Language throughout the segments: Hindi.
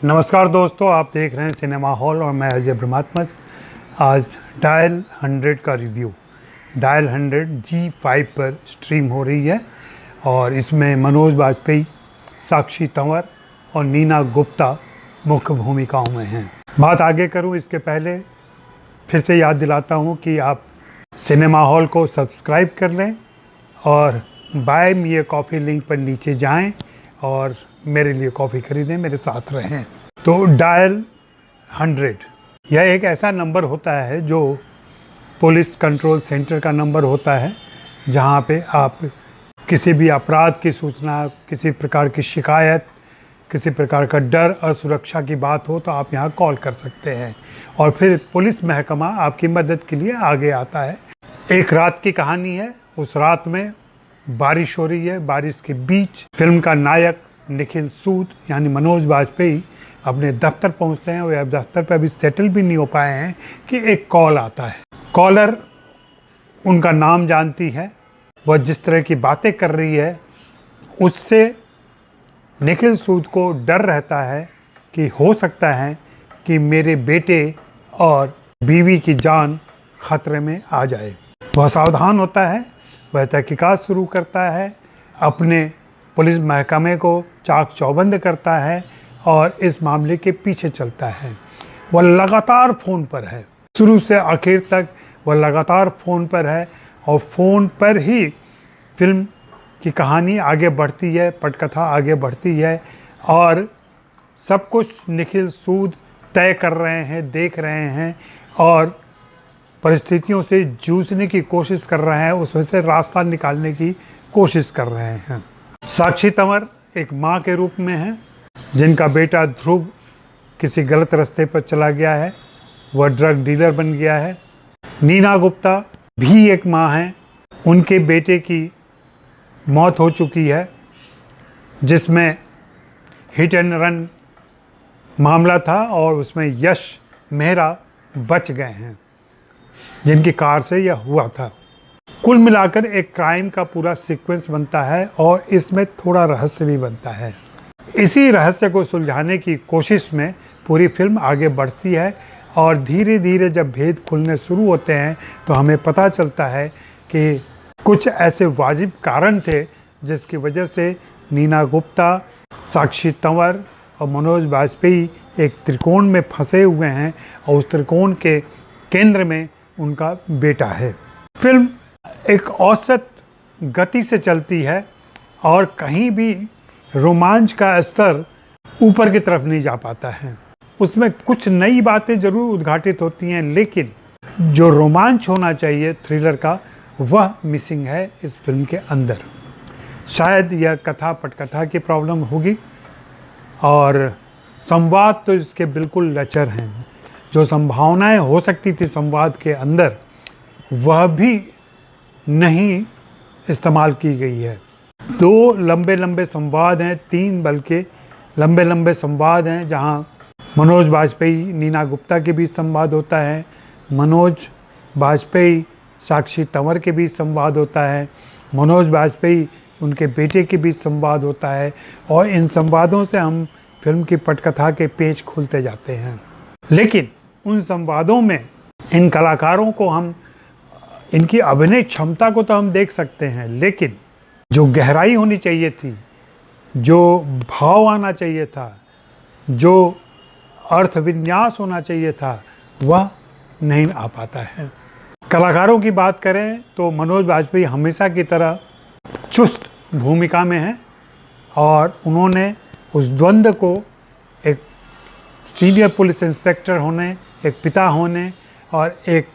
नमस्कार दोस्तों, आप देख रहे हैं सिनेमा हॉल और मैं अजय ब्रह्मात्मस। आज डायल 100 का रिव्यू। डायल 100 G5 पर स्ट्रीम हो रही है और इसमें मनोज बाजपेयी, साक्षी तंवर और नीना गुप्ता मुख्य भूमिकाओं में हैं। बात आगे करूं इसके पहले फिर से याद दिलाता हूं कि आप सिनेमा हॉल को सब्सक्राइब कर लें और buy me a coffee link पर नीचे जाएं और मेरे लिए कॉफ़ी खरीदें, मेरे साथ रहें। तो डायल 100 यह एक ऐसा नंबर होता है जो पुलिस कंट्रोल सेंटर का नंबर होता है, जहां पे आप किसी भी अपराध की सूचना, किसी प्रकार की शिकायत, किसी प्रकार का डर, असुरक्षा की बात हो तो आप यहां कॉल कर सकते हैं और फिर पुलिस महकमा आपकी मदद के लिए आगे आता है। एक रात की कहानी है। उस रात में बारिश हो रही है। बारिश के बीच फिल्म का नायक निखिल सूद यानी मनोज बाजपेयी अपने दफ्तर पहुंचते हैं और दफ्तर पर अभी सेटल भी नहीं हो पाए हैं कि एक कॉल आता है। कॉलर उनका नाम जानती है, वह जिस तरह की बातें कर रही है उससे निखिल सूद को डर रहता है कि हो सकता है कि मेरे बेटे और बीवी की जान खतरे में आ जाए। वह सावधान होता है, वह तहकीकात शुरू करता है, अपने पुलिस महकमे को चाक चौबंद करता है और इस मामले के पीछे चलता है। वह लगातार फ़ोन पर है, शुरू से आखिर तक वह लगातार फ़ोन पर है और फ़ोन पर ही फिल्म की कहानी आगे बढ़ती है, पटकथा आगे बढ़ती है और सब कुछ निखिल सूद तय कर रहे हैं, देख रहे हैं और परिस्थितियों से जूझने की कोशिश कर रहे हैं, उसमें से रास्ता निकालने की कोशिश कर रहे हैं। साक्षी तंवर एक माँ के रूप में है, जिनका बेटा ध्रुव किसी गलत रास्ते पर चला गया है, वह ड्रग डीलर बन गया है। नीना गुप्ता भी एक माँ है, उनके बेटे की मौत हो चुकी है, जिसमें हिट एंड रन मामला था और उसमें यश मेहरा बच गए हैं, जिनकी कार से यह हुआ था। कुल मिलाकर एक क्राइम का पूरा सीक्वेंस बनता है और इसमें थोड़ा रहस्य भी बनता है। इसी रहस्य को सुलझाने की कोशिश में पूरी फिल्म आगे बढ़ती है और धीरे धीरे जब भेद खुलने शुरू होते हैं तो हमें पता चलता है कि कुछ ऐसे वाजिब कारण थे जिसकी वजह से नीना गुप्ता, साक्षी तंवर और मनोज बाजपेयी एक त्रिकोण में फंसे हुए हैं और उस त्रिकोण के केंद्र में उनका बेटा है। फिल्म एक औसत गति से चलती है और कहीं भी रोमांच का स्तर ऊपर की तरफ नहीं जा पाता है। उसमें कुछ नई बातें ज़रूर उद्घाटित होती हैं, लेकिन जो रोमांच होना चाहिए थ्रिलर का, वह मिसिंग है इस फिल्म के अंदर। शायद यह कथा पटकथा की प्रॉब्लम होगी और संवाद तो इसके बिल्कुल लचर हैं। जो संभावनाएं हो सकती थी संवाद के अंदर, वह भी नहीं इस्तेमाल की गई है। 2 लंबे लंबे संवाद हैं, 3 बल्कि लंबे लंबे संवाद हैं, जहां मनोज बाजपेयी नीना गुप्ता के बीच संवाद होता है, मनोज बाजपेयी साक्षी तंवर के बीच संवाद होता है, मनोज बाजपेयी उनके बेटे के बीच संवाद होता है और इन संवादों से हम फिल्म की पटकथा के पेच खुलते जाते हैं। लेकिन उन संवादों में इन कलाकारों को हम, इनकी अभिनय क्षमता को तो हम देख सकते हैं, लेकिन जो गहराई होनी चाहिए थी, जो भाव आना चाहिए था, जो अर्थ विन्यास होना चाहिए था, वह नहीं आ पाता है। कलाकारों की बात करें तो मनोज बाजपेयी हमेशा की तरह चुस्त भूमिका में हैं और उन्होंने उस द्वंद्व को एक सीनियर पुलिस इंस्पेक्टर होने, एक पिता होने और एक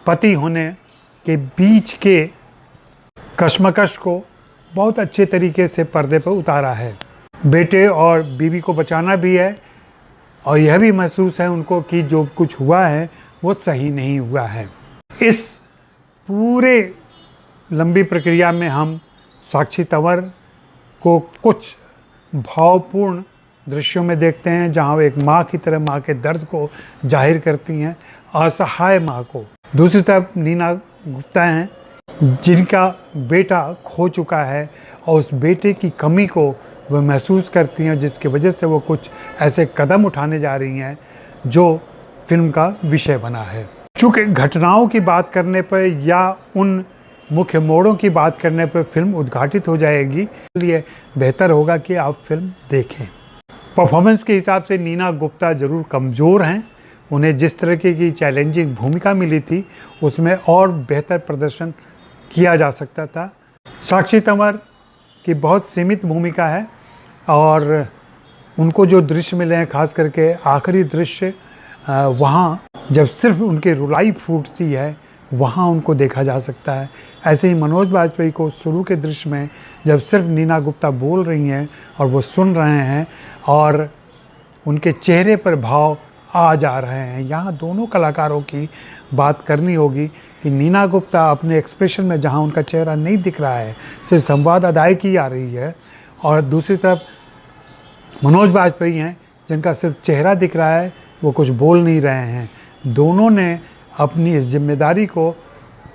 पति होने के बीच के कश्मकश को बहुत अच्छे तरीके से पर्दे पर उतारा है। बेटे और बीवी को बचाना भी है और यह भी महसूस है उनको कि जो कुछ हुआ है वो सही नहीं हुआ है। इस पूरे लंबी प्रक्रिया में हम साक्षी तंवर को कुछ भावपूर्ण दृश्यों में देखते हैं, जहां वो एक माँ की तरह माँ के दर्द को जाहिर करती हैं, असहाय माँ को। दूसरी तरफ नीना गुप्ता हैं, जिनका बेटा खो चुका है और उस बेटे की कमी को वो महसूस करती हैं, जिसकी वजह से वो कुछ ऐसे कदम उठाने जा रही हैं जो फिल्म का विषय बना है। चूँकि घटनाओं की बात करने पर या उन मुख्य मोड़ों की बात करने पर फिल्म उद्घाटित हो जाएगी, इसलिए बेहतर होगा कि आप फिल्म देखें। परफॉर्मेंस के हिसाब से नीना गुप्ता ज़रूर कमज़ोर हैं। उन्हें जिस तरह की चैलेंजिंग भूमिका मिली थी उसमें और बेहतर प्रदर्शन किया जा सकता था। साक्षी तंवर की बहुत सीमित भूमिका है और उनको जो दृश्य मिले हैं, खास करके आखिरी दृश्य, वहाँ जब सिर्फ उनकी रुलाई फूटती है वहाँ उनको देखा जा सकता है। ऐसे ही मनोज बाजपेयी को शुरू के दृश्य में जब सिर्फ नीना गुप्ता बोल रही हैं और वो सुन रहे हैं और उनके चेहरे पर भाव आ जा रहे हैं, यहाँ दोनों कलाकारों की बात करनी होगी कि नीना गुप्ता अपने एक्सप्रेशन में, जहाँ उनका चेहरा नहीं दिख रहा है, सिर्फ संवाद अदायगी आ रही है, और दूसरी तरफ मनोज बाजपेयी हैं जिनका सिर्फ चेहरा दिख रहा है, वो कुछ बोल नहीं रहे हैं। दोनों ने अपनी इस जिम्मेदारी को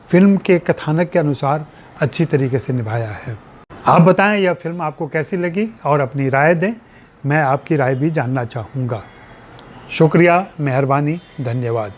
फिल्म के कथानक के अनुसार अच्छी तरीके से निभाया है। आप बताएं यह फिल्म आपको कैसी लगी और अपनी राय दें। मैं आपकी राय भी जानना चाहूँगा। शुक्रिया, मेहरबानी, धन्यवाद।